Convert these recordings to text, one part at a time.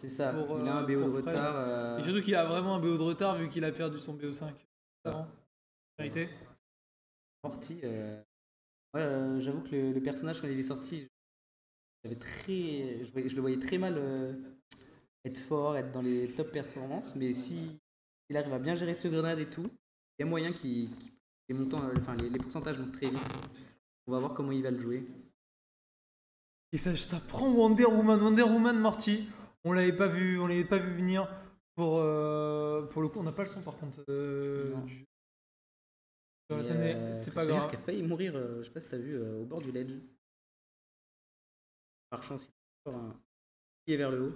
C'est ça, pour, il a un BO de pour Fraise. retard. Et surtout qu'il a vraiment un BO de retard vu qu'il a perdu son BO5 avant. Vérité. Morty, ouais, j'avoue que le personnage, quand il est sorti, je le voyais très mal être fort, être dans les top performances, mais si il arrive à bien gérer ce grenade et tout, il y a moyen les montants, enfin les pourcentages montent très vite. On va voir comment il va le jouer. Et ça prend Wonder Woman. Wonder Woman Morty. On l'avait pas vu venir. Pour le coup, on n'a pas le son par contre. Non. Sur la scène, mais c'est pas Fossoyeur grave. qui a failli mourir, je sais pas si t'as vu, au bord du ledge. Par chance, il a encore un pied vers le haut.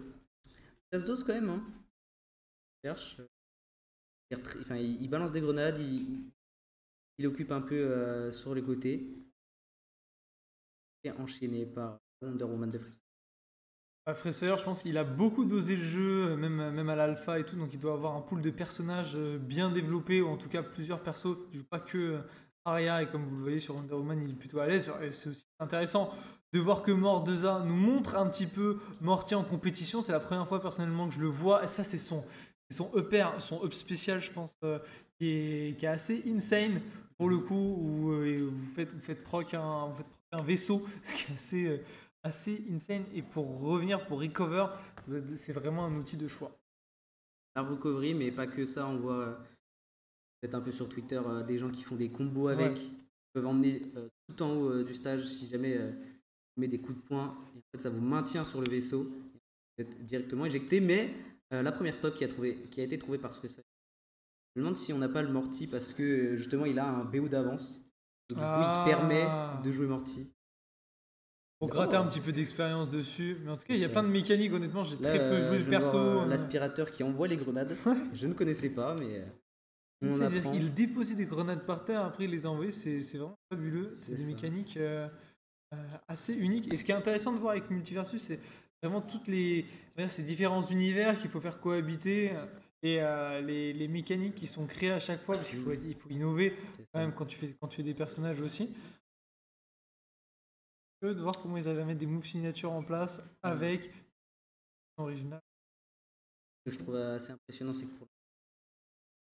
Ça se dose quand même, hein. Il cherche. Enfin, il balance des grenades, il occupe un peu sur les côtés. Et enchaîné par Wonder Woman de Frisco. Fraser, je pense qu'il a beaucoup dosé le jeu, même à l'alpha et tout, donc il doit avoir un pool de personnages bien développé, ou en tout cas plusieurs persos. Il joue pas que Arya, et comme vous le voyez sur Wonder Woman, il est plutôt à l'aise. Et c'est aussi intéressant de voir que Mordeza nous montre un petit peu Morty en compétition. C'est la première fois personnellement que je le vois, et ça c'est son upper, son up spécial, je pense, qui est assez insane pour le coup, où vous faites proc un vaisseau, ce qui est assez insane. Et pour revenir, pour recover, c'est vraiment un outil de choix. La recovery, mais pas que ça. On voit peut-être un peu sur Twitter des gens qui font des combos avec, Ouais. qui peuvent emmener tout en haut du stage si jamais vous met des coups de poing. Et en fait, ça vous maintient sur le vaisseau. Vous êtes directement éjecté. Mais la première stock qui a été trouvée par Space, je me demande si on n'a pas le Morty parce que justement il a un BO d'avance. Du coup, il se permet de jouer Morty. Pour gratter un petit peu d'expérience dessus. Mais en tout cas, il y a ça. plein de mécaniques. Honnêtement, j'ai Là, très peu joué le je viens de perso. voir, l'aspirateur qui envoie les grenades. Je ne connaissais pas, mais on apprend. Il déposait des grenades par terre, après il les envoyait. C'est vraiment fabuleux. C'est des ça. mécaniques assez uniques. Et ce qui est intéressant de voir avec Multiversus, c'est vraiment ces différents univers qu'il faut faire cohabiter. Et les mécaniques qui sont créées à chaque fois, parce qu'il faut innover quand même quand tu fais des personnages aussi. De voir comment ils avaient à mettre des moves signatures en place avec l'original. Ce que je trouve assez impressionnant, c'est que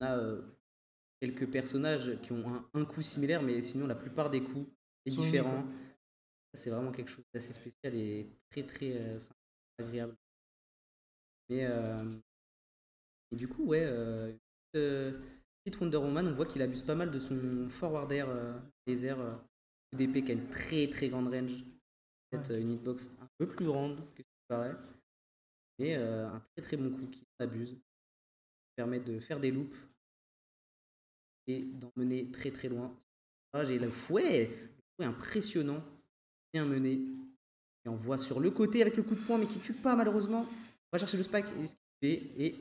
on a quelques personnages qui ont un coup similaire, mais sinon la plupart des coups est différent. C'est vraiment quelque chose d'assez spécial et très très agréable. Mais et du coup, ouais, petite Wonder Woman, on voit qu'il abuse pas mal de son forward air des airs d'épée qui a une très très grande range. Peut-être une hitbox un peu plus grande que ce qui paraît. Mais un très très bon coup qui abuse. Qui permet de faire des loops et d'emmener très très loin. Ah, j'ai le fouet impressionnant, bien mené. Et on voit sur le côté avec le coup de poing, mais qui tue pas malheureusement. On va chercher le spike et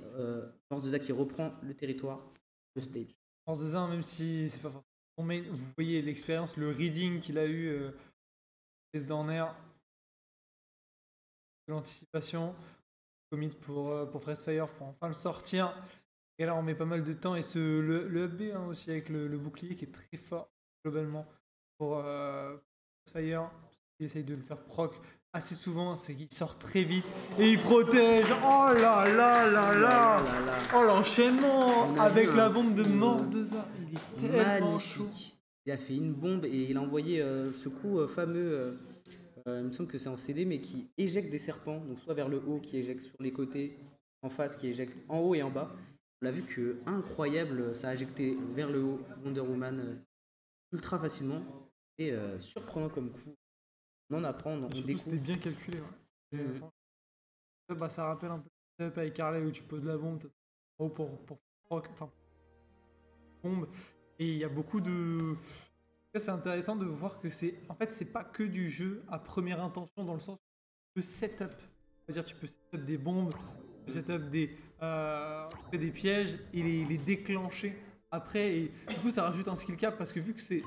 Mordeza qui reprend le territoire, le stage. Mordeza, même si c'est pas forcément son main, vous voyez l'expérience, le reading qu'il a eu dans air, l'anticipation, commit pour Freshfire pour enfin le sortir. Et là, on met pas mal de temps. Et le up B aussi avec le bouclier qui est très fort globalement pour Freshfire. Il essaye de le faire proc assez souvent, c'est qu'il sort très vite et il protège. Oh là là là là. Oh l'enchaînement avec la bombe de Mordeza. Il est tellement chaud. Il a fait une bombe et il a envoyé ce coup fameux, il me semble que c'est en CD, mais qui éjecte des serpents, donc soit vers le haut, qui éjecte sur les côtés, en face, qui éjecte en haut et en bas. On l'a vu que incroyable, ça a éjecté vers le haut Wonder Woman ultra facilement et surprenant comme coup. On en apprend, on Surtout découvre. c'était bien calculé. Ouais. Ça rappelle un peu le setup avec Harley où tu poses la bombe pour bombe. Et il y a beaucoup de. C'est intéressant de voir que c'est pas que du jeu à première intention dans le sens où tu peux setup. C'est-à-dire tu peux setup des bombes, tu peux setup des pièges et les déclencher après. Et du coup ça rajoute un skill cap parce que vu que c'est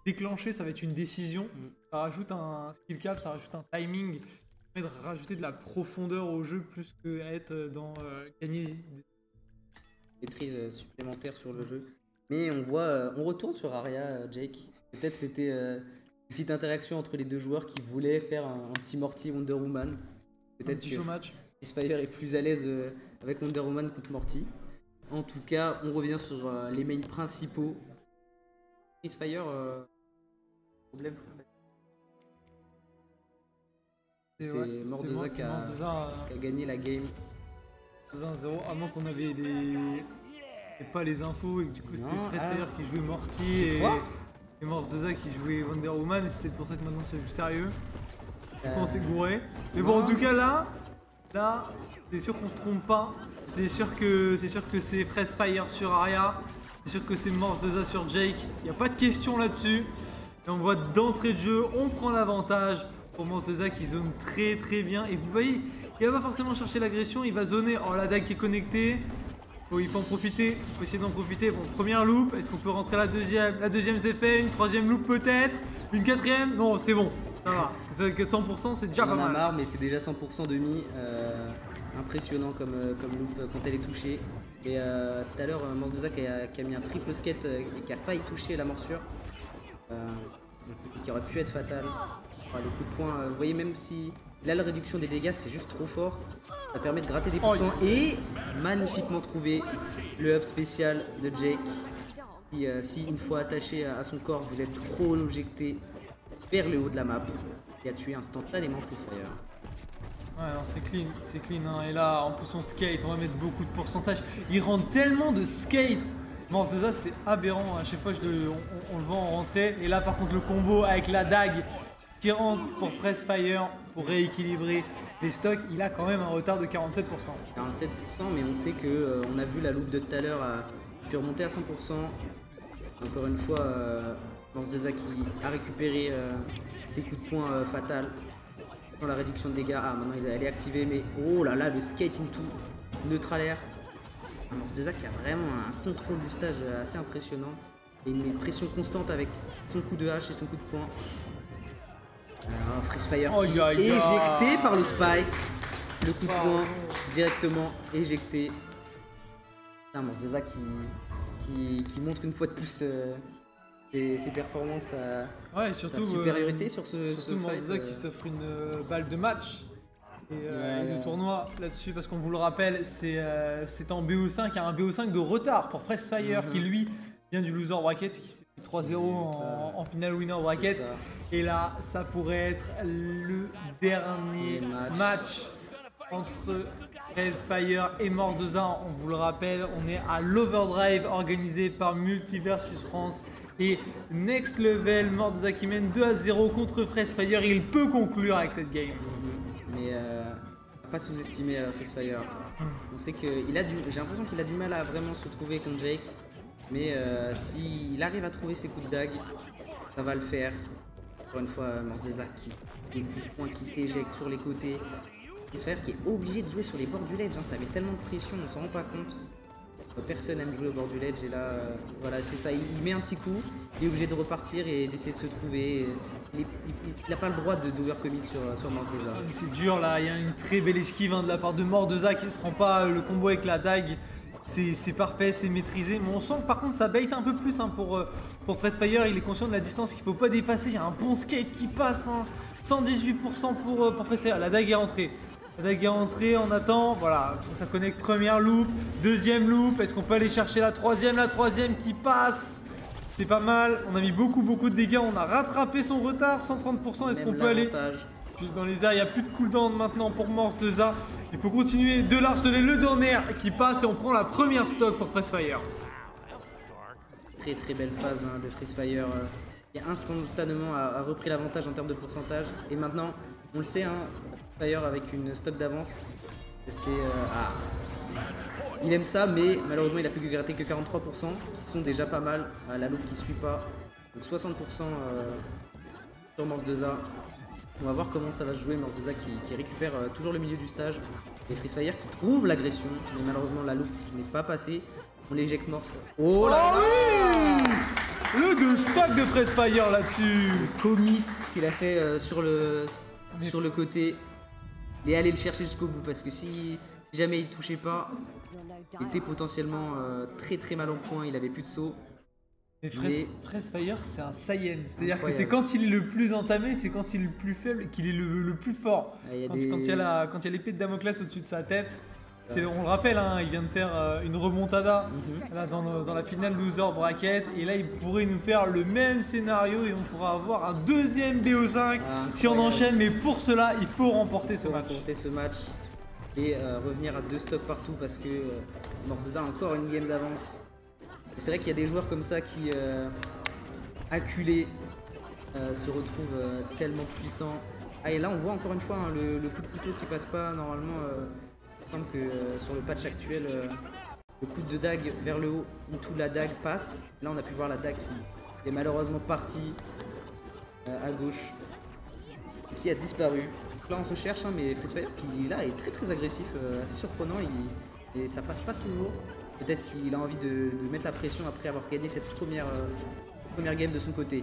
déclenché, ça va être une décision. Ça rajoute un skill cap, ça rajoute un timing. Ça permet de rajouter de la profondeur au jeu plus que être dans gagner des maîtrise supplémentaire sur le jeu. Mais on voit, on retourne sur Arya, Jake. Peut-être c'était une petite interaction entre les deux joueurs qui voulaient faire un petit Morty Wonder Woman. Peut-être petit showmatch. Fire est plus à l'aise avec Wonder Woman contre Morty. En tout cas, on revient sur les mains principaux. Fire, problème c'est Mordeza qui a gagné la game. 2-1-0, à moins qu'on avait pas les infos et que du coup c'était Fire qui jouait Morty et Mordeza qui jouait Wonder Woman, et c'est peut-être pour ça que maintenant ça joue sérieux. Du coup on s'est gouré. Mais bon, en tout cas là, c'est sûr qu'on se trompe pas. C'est sûr que c'est Fire sur Arya. C'est sûr que c'est Mordeza sur Jake. Il n'y a pas de question là-dessus. Et on voit d'entrée de jeu, on prend l'avantage pour Mordeza qui zone très très bien. Et vous voyez, il va pas forcément chercher l'agression, il va zoner. Oh, la dague qui est connectée. Oh, il faut en profiter, il faut essayer d'en profiter. Bon, première loop, est-ce qu'on peut rentrer la deuxième? La deuxième c'est fait, une troisième loop peut-être, une quatrième? Non, c'est bon, ça va. 100% c'est déjà pas mal. On en a marre, mais c'est déjà 100% demi. Impressionnant comme loop quand elle est touchée. Et tout à l'heure, Mordeza qui a mis un triple skate et qui a failli toucher la morsure. Qui aurait pu être fatal. Le coup de poing, vous voyez, même si là la réduction des dégâts c'est juste trop fort, ça permet de gratter des pourcents et magnifiquement trouver le up spécial de Jake qui, si une fois attaché à son corps vous êtes trop éjecté vers le haut de la map, et a tué instantanément Fire. Ouais, c'est clean hein. Et là en plus on skate, on va mettre beaucoup de pourcentage. Il rentre tellement de skate. Mordeza c'est aberrant, à chaque fois on le voit en rentrée. Et là par contre le combo avec la dague qui rentre pour Fire pour rééquilibrer les stocks, il a quand même un retard de 47%. 47%, mais on sait que on a vu la loupe de tout à l'heure a pu remonter à 100%. Encore une fois, Mordeza qui a récupéré ses coups de poing fatals dans la réduction de dégâts. Ah, maintenant elle est activée, mais oh là là, le skate into neutral air. Mordeza qui a vraiment un contrôle du stage assez impressionnant et une pression constante avec son coup de hache et son coup de poing. Fire qui est éjecté par le spike, le coup de poing directement éjecté. Mordeza qui montre une fois de plus ses performances ouais, surtout, sa supériorité sur ce surtout Mordeza qui s'offre une balle de match et de tournoi là-dessus, parce qu'on vous le rappelle, c'est en BO5, il y a un BO5 de retard pour Fire qui lui vient du loser bracket, qui s'est 3-0 en finale winner bracket. Et là, ça pourrait être le dernier match entre Fire et Mordeza. On vous le rappelle, on est à l'Overdrive organisé par Multiversus France et Next Level. Mordeza qui mène 2-0 contre Fire. Il peut conclure avec cette game. Mais pas sous-estimer Fire. On sait que j'ai l'impression qu'il a du mal à vraiment se trouver contre Jake. Mais s'il arrive à trouver ses coups de dague, ça va le faire. Encore une fois, Mordeza qui des coups de poing qui t'éjecte sur les côtés. Fire qui est obligé de jouer sur les bords du ledge, ça met tellement de pression, on s'en rend pas compte. Personne n'aime jouer au bord du ledge et là, voilà, c'est ça, il met un petit coup, il est obligé de repartir et d'essayer de se trouver. Il n'a pas le droit d'overcommit sur Mordeza. C'est dur là, il y a une très belle esquive de la part de Mordeza qui se prend pas le combo avec la dague. C'est parfait, c'est maîtrisé, mais on sent que par contre ça bait un peu plus pour Fire. Il est conscient de la distance qu'il ne faut pas dépasser. Il y a un bon skate qui passe, 118% pour Fire. La dague est rentrée. La dague est rentrée, on attend, voilà, ça connecte première loop, deuxième loop, est-ce qu'on peut aller chercher la troisième qui passe? C'est pas mal, on a mis beaucoup de dégâts, on a rattrapé son retard, 130%, est-ce qu'on peut aller dans les airs? Il n'y a plus de cooldown maintenant pour Mordeza, il faut continuer de l'harceler, le down air qui passe et on prend la première stock pour Fire. Très belle phase de Fire, qui instantanément a repris l'avantage en termes de pourcentage, et maintenant, on le sait, Fire avec une stock d'avance, il aime ça, mais malheureusement il a pu gratter que 43%, qui sont déjà pas mal. La loupe qui suit pas, donc 60% sur Mordeza. On va voir comment ça va se jouer. Mordeza qui récupère toujours le milieu du stage, et Fire qui trouve l'agression, mais malheureusement la loupe n'est pas passée. On l'éjecte Morse. Oh là oui, le 2 stock de Fire là-dessus. Le commit qu'il a fait sur le côté. Et aller le chercher jusqu'au bout, parce que si jamais il touchait pas, il était potentiellement très mal en point, il avait plus de saut. Mais Freshfire, c'est un Saiyan. C'est-à-dire que c'est Incroyable. quand il est le plus entamé, c'est quand il est le plus faible qu'il est le plus fort. Il y a Quand des- il y a l'épée de Damoclès au-dessus de sa tête, on le rappelle, hein, il vient de faire une remontada là, dans la finale loser bracket. Et là, il pourrait nous faire le même scénario et on pourra avoir un deuxième BO5 si on Incroyable. enchaîne. Mais pour cela, il faut remporter ce Pour match. remporter ce match et revenir à 2 stocks partout parce que Morzosa a encore une game d'avance. Et c'est vrai qu'il y a des joueurs comme ça qui, acculés, se retrouvent tellement puissants. Ah, et là on voit encore une fois hein, le coup de couteau qui passe pas. Normalement, il me semble que sur le patch actuel, le coup de dague vers le haut où toute la dague passe. Là on a pu voir la dague qui est malheureusement partie à gauche, qui a disparu. Donc là on se cherche, hein, mais Freshfire qui là est très agressif, assez surprenant, et ça passe pas toujours. Peut-être qu'il a envie de mettre la pression après avoir gagné cette première game de son côté.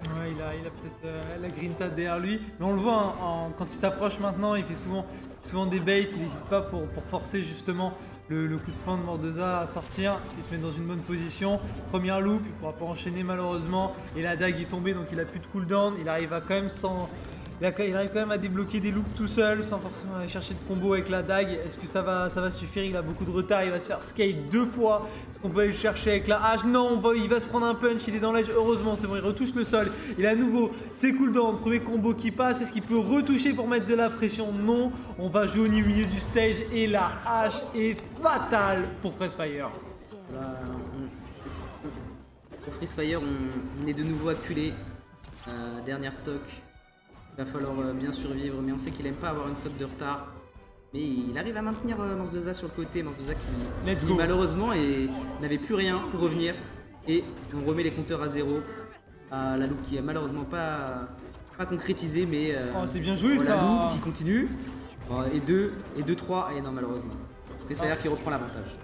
Ouais, il a peut-être la grinta derrière lui, mais on le voit quand il s'approche maintenant, il fait souvent des baits, il n'hésite pas pour forcer justement le coup de poing de Mordoza à sortir, il se met dans une bonne position, première loop, il ne pourra pas enchaîner malheureusement, et la dague est tombée donc il a plus de cooldown, il arrive quand même à débloquer des loops tout seul sans forcément aller chercher de combo avec la dague. Est-ce que ça va suffire? Il a beaucoup de retard, il va se faire skate 2 fois. Est-ce qu'on peut aller le chercher avec la hache? Non, il va se prendre un punch, il est dans l'edge. Heureusement, c'est bon, il retouche le sol. Il a à nouveau ses cooldowns, premier combo qui passe. Est-ce qu'il peut retoucher pour mettre de la pression? Non. On va jouer au milieu du stage et la hache est fatale pour Freshfire. Là, pour Freshfire, on est de nouveau acculé. Dernière stock. Il va falloir bien survivre, mais on sait qu'il aime pas avoir une stock de retard. Mais il arrive à maintenir Morzosa sur le côté, Morzosa qui malheureusement n'avait plus rien pour revenir. Et on remet les compteurs à 0. La loupe qui est malheureusement pas concrétisée, mais c'est bien joué ça. la loupe qui continue. Et 2, 3, et non malheureusement. Freshfire qui reprend l'avantage.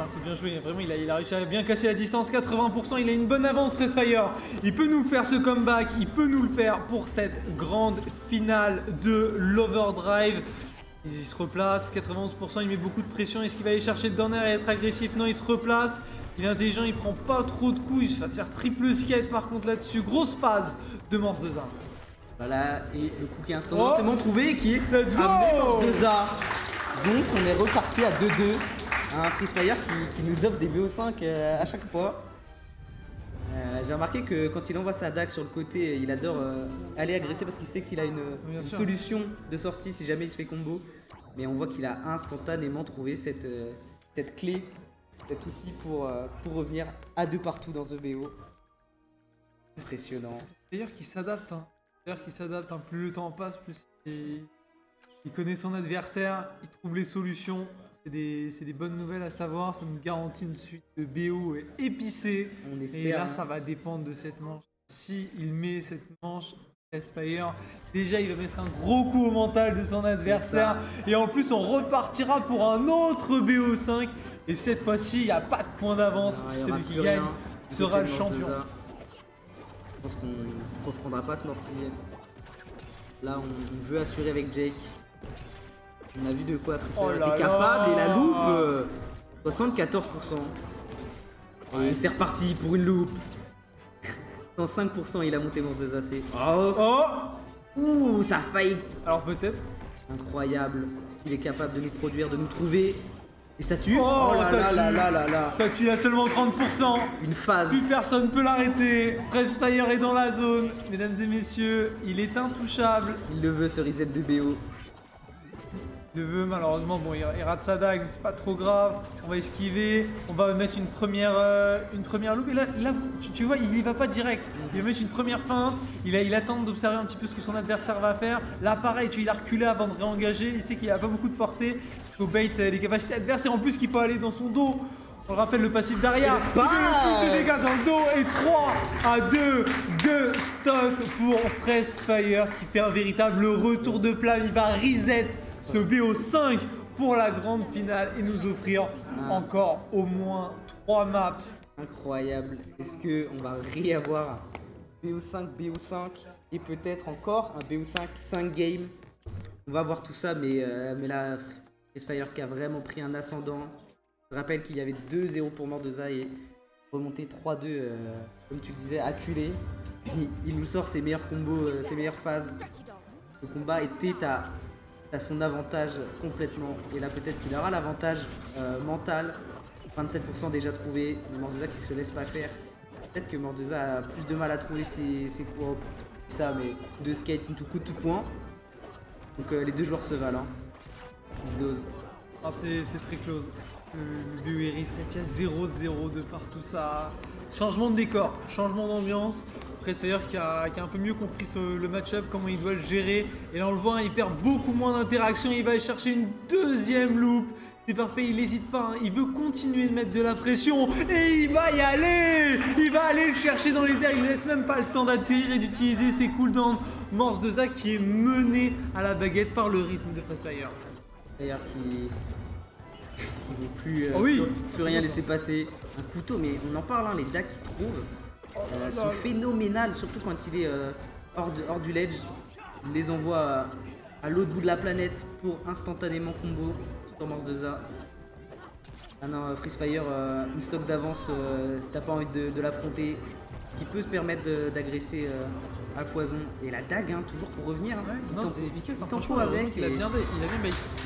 C'est bien joué, vraiment il a réussi à bien casser la distance, 80%, il a une bonne avance Freshfire. Il peut nous faire ce comeback, il peut nous le faire pour cette grande finale de l'Overdrive. Il se replace, 91%, il met beaucoup de pression, est-ce qu'il va aller chercher le down air et être agressif? Non, il se replace, il est intelligent, il prend pas trop de coups, il va se faire triple skate par contre là-dessus, grosse phase de Morzosa. Voilà, et le coup qui est instantanément trouvé qui est Let's go Morzosa. Donc on est reparti à 2-2. Un Freshfire qui nous offre des BO5 à chaque fois. J'ai remarqué que quand il envoie sa dague sur le côté, il adore aller agresser parce qu'il sait qu'il a une solution de sortie si jamais il se fait combo. Mais on voit qu'il a instantanément trouvé cette clé, cet outil pour revenir à 2 partout dans ce BO. Impressionnant. D'ailleurs qu'il s'adapte, plus le temps passe, plus il connaît son adversaire, il trouve les solutions. C'est des bonnes nouvelles à savoir, ça nous garantit une suite de BO épicée. On espère, et là, ça va dépendre de cette manche. Si il met cette manche, Freshfire, déjà il va mettre un gros coup au mental de son adversaire. Et en plus, on repartira pour un autre BO5. Et cette fois-ci, il n'y a pas de point d'avance. Celui qui gagne sera le champion. Je pense qu'on ne reprendra pas ce mortier. Là, on veut assurer avec Jake. On a vu de quoi Freshfire était capable, et la loupe, 74%. Et c'est reparti pour une loupe. 105%, il a monté Morzosa. Ouh, ça a failli. Alors peut-être. Incroyable ce qu'il est capable de nous produire, de nous trouver. Et ça tue. Ça tue à seulement 30%. Une phase. Plus personne peut l'arrêter. Freshfire est dans la zone. Mesdames et messieurs, il est intouchable. Il le veut, ce reset de BO. Il le veut, malheureusement. Bon, il rate sa dague, mais c'est pas trop grave. On va esquiver. On va mettre une première loupe. Et là tu vois, il y va pas direct. Il va mettre une première feinte. Il attend d'observer un petit peu ce que son adversaire va faire. Là, pareil, il a reculé avant de réengager. Il sait qu'il a pas beaucoup de portée. Il faut bait les capacités adversaires. En plus, qu'il peut aller dans son dos. On le rappelle, le passif d'Aria. Plus de dégâts dans le dos. Et 3 à 2 de stock pour Freshfire qui fait un véritable retour de flamme. Il va reset ce BO5 pour la grande finale et nous offrir encore au moins 3 maps. Incroyable. Est-ce qu'on va réavoir un BO5 et peut-être encore un BO5 5 games? On va voir tout ça, mais là, Freshfire qui a vraiment pris un ascendant. Je rappelle qu'il y avait 2-0 pour Mordosa et remonter 3-2, comme tu le disais, acculé. Il nous sort ses meilleurs combos, ses meilleures phases. Le combat était à son avantage complètement. Et là, peut-être qu'il aura l'avantage mental. 27% déjà trouvé. Mortdeza qui se laisse pas faire. Peut-être que Mortdeza a plus de mal à trouver ses coups. Ça, mais coup de skate into coup de poing. Donc les deux joueurs se valent. Hein. Ils se dosent. Ah, c'est très close. Le BO-RI7, il y a 0-0 de partout ça. Changement de décor, changement d'ambiance. Freshfire qui a un peu mieux compris le match-up, comment il doit le gérer. Et là on le voit, hein, il perd beaucoup moins d'interaction. Il va aller chercher une deuxième loupe. C'est parfait, il n'hésite pas, hein. Il veut continuer de mettre de la pression. Et il va y aller. Il va aller le chercher dans les airs. Il ne laisse même pas le temps d'atterrir et d'utiliser ses cooldowns. Mortdeza qui est mené à la baguette par le rythme de Freshfire. D'ailleurs qui ne veut plus, plus rien laisser passer. Un couteau, mais on en parle, hein, les dagues qu'il trouve sont phénoménales, surtout quand il est hors du ledge. Il les envoie à l'autre bout de la planète pour instantanément combo sur Mortdeza. Ah non, Freshfire, une stock d'avance, t'as pas envie de l'affronter. Qui peut se permettre d'agresser à foison. Et la dague, hein, toujours pour revenir. Hein. Non, c'est efficace. Hein, franchement, avec. Il a bien bait.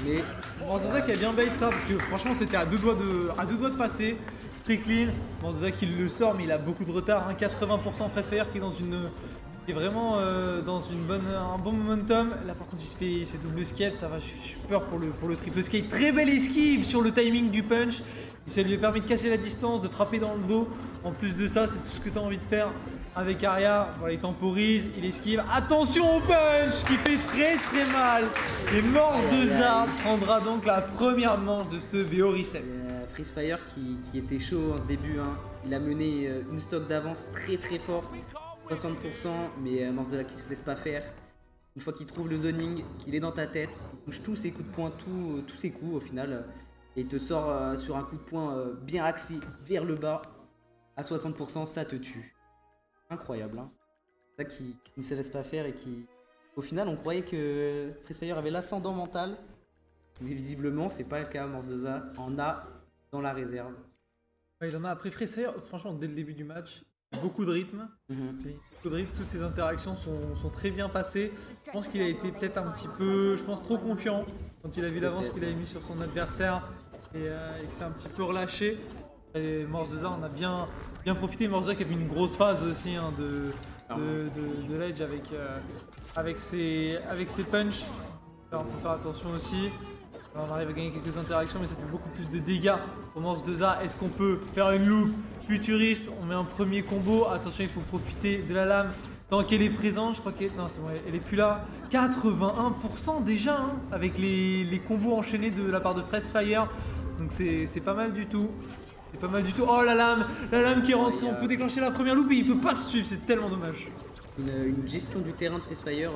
Mais Mortdeza qui a bien bait ça, parce que franchement, c'était à deux doigts de passer. Très clean. Mortdeza qui le sort, mais il a beaucoup de retard. Hein, 80% Freshfire qui est vraiment dans un bon momentum. Là, par contre, il se fait double skate. Ça va, j'ai peur pour le triple skate. Très belle esquive sur le timing du punch. Ça lui a permis de casser la distance, de frapper dans le dos. En plus de ça, c'est tout ce que tu as envie de faire avec Arya. Voilà, il temporise, il esquive. Attention au punch qui fait très très mal. Et Mortdeza prendra donc la première manche de ce BO Reset. Freshfire qui était chaud en ce début. Hein. Il a mené une stock d'avance très très fort. 60%, mais Mortdeza qui se laisse pas faire. Une fois qu'il trouve le zoning, qu'il est dans ta tête, il touche tous ses coups de poing, tous ses coups au final. Et il te sort sur un coup de poing bien axé vers le bas. À 60%, ça te tue. Incroyable, hein. Ça qui ne se laisse pas faire et qui... Au final, on croyait que Freshfire avait l'ascendant mental. Mais visiblement, c'est pas le cas. Mortdeza en a dans la réserve. Ouais, il en a après Freshfire, franchement, dès le début du match. Beaucoup de rythme. Toutes ses interactions sont très bien passées. Je pense qu'il a été peut-être un petit peu, trop confiant quand il a vu l'avance qu'il avait mis sur son adversaire et que c'est un petit peu relâché. Et Mortdeza en a bien profité. Mortdeza qui a vu une grosse phase aussi, hein, de ledge avec ses punchs. Alors, faut faire attention aussi. Alors, on arrive à gagner quelques interactions, mais ça fait beaucoup plus de dégâts pour Mortdeza. Est-ce qu'on peut faire une loupe futuriste? On met un premier combo. Attention, il faut profiter de la lame tant qu'elle est présente. Je crois qu'elle non, c'est bon, elle est plus là. 81% déjà, hein, avec les combos enchaînés de la part de Freshfire. Donc c'est pas mal du tout. C'est pas mal du tout. Oh, la lame qui est rentrée. On peut déclencher la première loupe et il peut pas se suivre. C'est tellement dommage. Une gestion du terrain de Freshfire.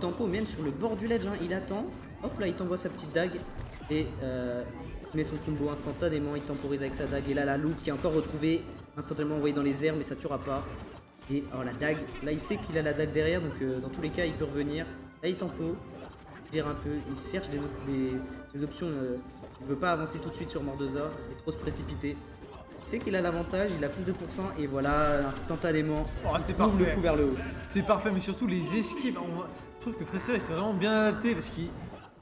Tempo même sur le bord du ledge, hein, il attend. Hop là, il t'envoie sa petite dague et il met son combo instantanément, il temporise avec sa dague. Et là, la loupe qui est encore retrouvée, instantanément envoyée dans les airs, mais ça tuera pas. Et oh, la dague, là il sait qu'il a la dague derrière, donc dans tous les cas, il peut revenir. Là, il tempo, il gère un peu, il cherche des options. Il veut pas avancer tout de suite sur Mortdeza et trop se précipiter. Il sait qu'il a l'avantage, il a plus de pourcents et voilà, instantanément, c'est il ouvre le coup vers le haut. C'est parfait, mais surtout les esquives. Je trouve que Freshfire s'est vraiment bien adapté parce qu'il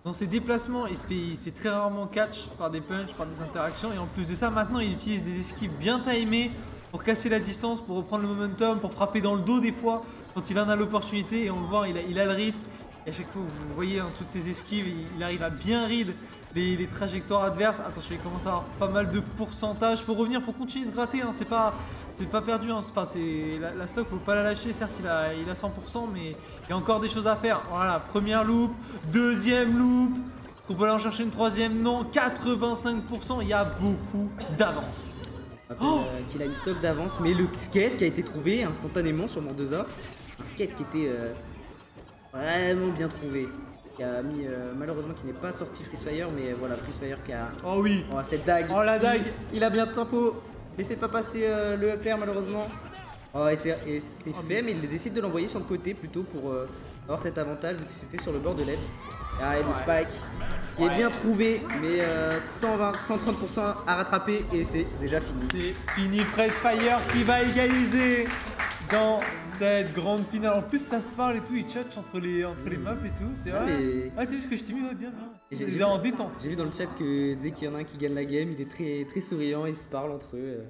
dans ses déplacements, il se fait très rarement catch par des punches, par des interactions. Et en plus de ça, maintenant, il utilise des esquives bien timées pour casser la distance, pour reprendre le momentum, pour frapper dans le dos des fois quand il en a l'opportunité. Et on le voit, il a le rythme. Et à chaque fois, vous voyez, hein, toutes ces esquives, il arrive à bien read les trajectoires adverses. Attention, il commence à avoir pas mal de pourcentage. Faut revenir, faut continuer de gratter. Hein. C'est pas perdu. Hein. Enfin, la stock, faut pas la lâcher. Certes, il a 100%, mais il y a encore des choses à faire. Voilà, première loop, deuxième loop. Est-ce qu'on peut aller en chercher une troisième? Non, 85%. Il y a beaucoup d'avance. Qu'il a une stock d'avance, mais le skate qui a été trouvé instantanément sur Mortdeza, un skate qui était vraiment bien trouvé. Qui a mis, malheureusement qui n'est pas sorti Freshfire, mais voilà, Freshfire qui a cette dague. Oh, la dague. Il a bien de tempo, laissez pas passer le upper malheureusement. Oh, et c'est fait, mais il décide de l'envoyer sur le côté plutôt pour avoir cet avantage vu que c'était sur le bord de l'edge. Ah, et le spike qui est bien trouvé, mais 130% à rattraper et c'est déjà fini. C'est fini, Freshfire qui va égaliser dans cette grande finale. En plus, ça se parle et tout, ils chatchent entre les meufs et tout. C'est vrai. Mais... Ah, t'as vu ce que je t'ai mis? Ouais, bien. J'ai en détente. J'ai vu dans le chat que dès qu'il y en a un qui gagne la game, il est très, très souriant, ils se parlent entre eux.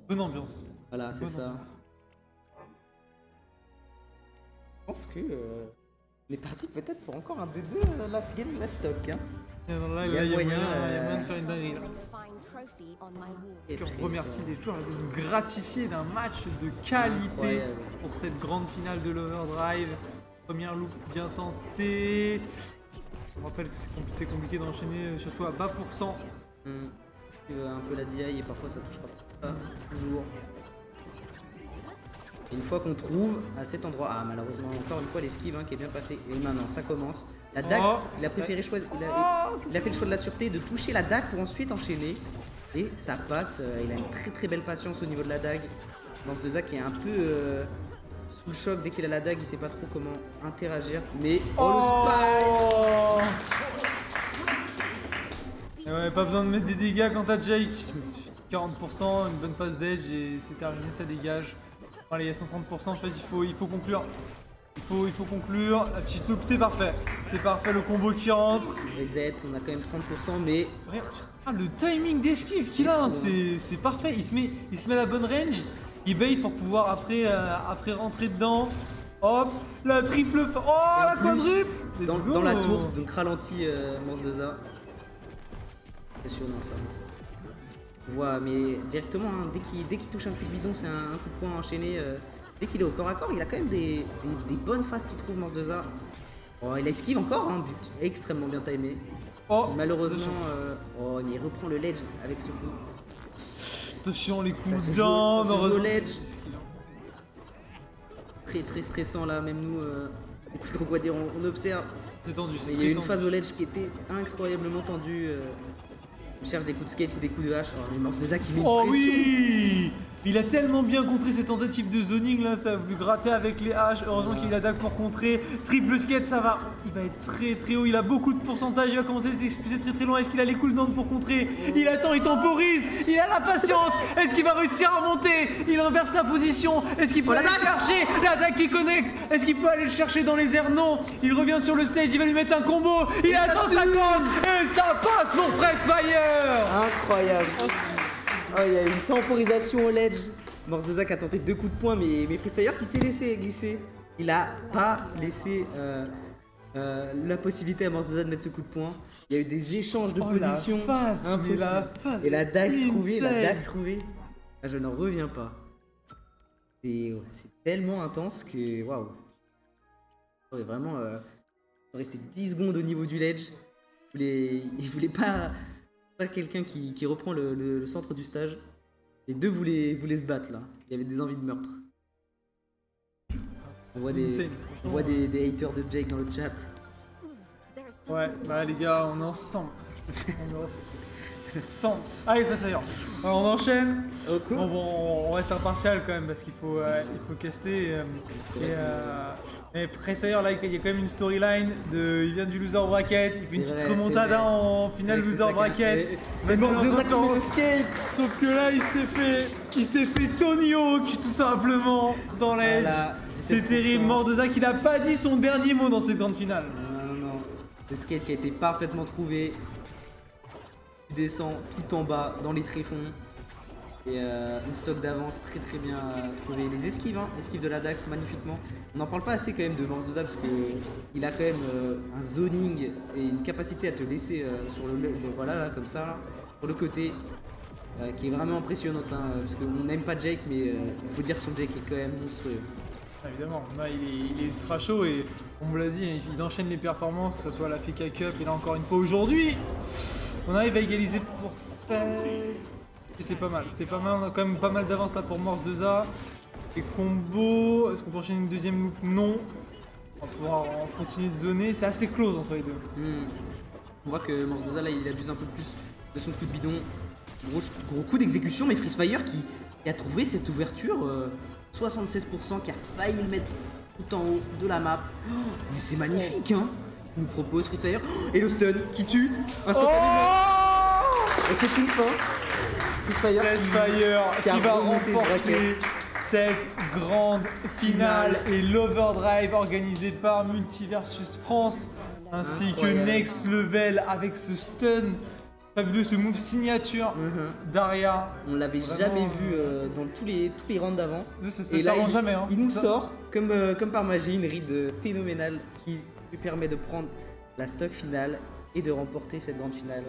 Bonne ambiance. Voilà, c'est ça. Ambiance. Je pense que on est parti peut-être pour encore un 2-2 last game, last stock. Hein. Là, il y a moyen de faire une dinguerie. Là. Et on remercie les joueurs de nous gratifier d'un match de qualité pour cette grande finale de l'Overdrive. Première loop bien tentée. Je me rappelle que c'est compliqué d'enchaîner, surtout à bas pourcent. Un peu la DI et parfois ça touchera pas toujours. Et une fois qu'on trouve à cet endroit, malheureusement encore une fois l'esquive qui est bien passée. Et maintenant ça commence. La dague, il a préféré choisir, il a fait le choix de la sûreté, de toucher la dague pour ensuite enchaîner. Et ça passe, il a une très très belle patience au niveau de la dague. Lance de Zach qui est un peu sous le choc dès qu'il a la dague, il sait pas trop comment interagir. Mais le spike! Ouais, pas besoin de mettre des dégâts quand t'as Jake. 40%, une bonne phase d'edge et c'est terminé, ça dégage. Allez, il y a 130%, il faut conclure. Il faut conclure. La petite loupe, c'est parfait. C'est parfait, le combo qui rentre. Reset, on a quand même 30%, mais... le timing d'esquive qu'il a, c'est parfait. Il se met à la bonne range. Il bait pour pouvoir après rentrer dedans. Hop, la triple... la quadruple. Dans la tour, donc ralenti Morse2A. Impressionnant ça. On voit, mais directement, dès qu'il touche un coup de bidon, c'est un coup de poing enchaîné. Dès qu'il est au corps à corps, il a quand même des bonnes phases qu'il trouve Morse2A. Il a esquive encore, but extrêmement bien timé. Malheureusement, mais il reprend le ledge avec ce coup. Attention les coups down, heureusement. Très très stressant là, même nous, donc on va dire, on observe. C'est tendu, c'est Il y a eu une phase au ledge qui était incroyablement tendue. On cherche des coups de skate ou des coups de hache. Les Morse2A qui met une pression. Oui, il a tellement bien contré ces tentatives de zoning là, ça a voulu gratter avec les haches. Heureusement qu'il a la dague pour contrer. Triple skate, ça va. Il va être très très haut, il a beaucoup de pourcentage, il va commencer à s'expulser très très loin. Est-ce qu'il a les cooldowns pour contrer? Il attend, il temporise, il a la patience. Est-ce qu'il va réussir à monter? Il inverse la position. Est-ce qu'il peut aller chercher la dague qui connecte? Est-ce qu'il peut aller le chercher dans les airs? Non. Il revient sur le stage, il va lui mettre un combo. Il attend sa corde et ça passe pour Freshfire. Incroyable. Il y a une temporisation au ledge. Morse2A a tenté 2 coups de poing, mais Freshfire qui s'est laissé glisser. Il a pas laissé la possibilité à Morse2A de mettre ce coup de poing. Il y a eu des échanges de position. Et la dague trouvée. Je n'en reviens pas. C'est tellement intense que waouh. Vraiment, il restait 10 secondes au niveau du ledge. Il voulait pas quelqu'un qui reprend le centre du stage. Les deux voulaient se battre là. Il y avait des envies de meurtre. On voit des haters de Jake dans le chat. Ouais, les gars, on est ensemble. On est ensemble. Allez, Freshfire. Alors, on enchaîne. Bon, on reste impartial quand même parce qu'il faut caster. Mais Freshfire, là, il y a quand même une storyline. Il vient du loser bracket. Il fait une petite remontada en finale loser bracket. Mais Morse2A qui met le skate. Sauf que là, il s'est fait Tony Hawk tout simplement dans l'edge. C'est terrible. Morse2A qui n'a pas dit son dernier mot dans cette grande finale. Non. Le skate qui a été parfaitement trouvé. Il descend tout en bas dans les tréfonds. Et une stock d'avance très très bien trouvée. Les esquives, esquives de la dague magnifiquement. On n'en parle pas assez quand même de Morse2A parce qu'il a quand même un zoning et une capacité à te laisser sur voilà là, comme ça, là, sur le côté. Qui est vraiment impressionnante parce qu'on n'aime pas Jake, mais il faut dire que son Jake est quand même monstrueux. Évidemment, là, il est ultra chaud et on me l'a dit, il enchaîne les performances, que ce soit à la FK Cup et là encore une fois aujourd'hui. On arrive à égaliser pour FaZe. C'est pas mal, on a quand même pas mal d'avance là pour Morse2A. Et combo, est-ce qu'on peut enchaîner une deuxième loop? Non. On va pouvoir continuer de zoner, c'est assez close entre les deux. On voit que Morse2A là il abuse un peu plus de son coup de bidon. Gros coup d'exécution, mais Freshfire qui a trouvé cette ouverture, 76%, qui a failli le mettre tout en haut de la map. Mais c'est magnifique, hein. nous propose Freefire et le stun qui tue Oh et c'est une fin. Freefire qui a va remonté ce remporter bracket. cette grande finale et l'Overdrive organisé par Multiversus France ainsi Incroyable. que Next Level avec ce stun fabuleux, ce move signature d'Aria. On l'avait Vraiment, jamais vu dans tous les rounds d'avant. Ça Et là, rend jamais. Hein. Il nous Ça- sort, comme par magie, une read phénoménale qui lui permet de prendre la stock finale et de remporter cette grande finale.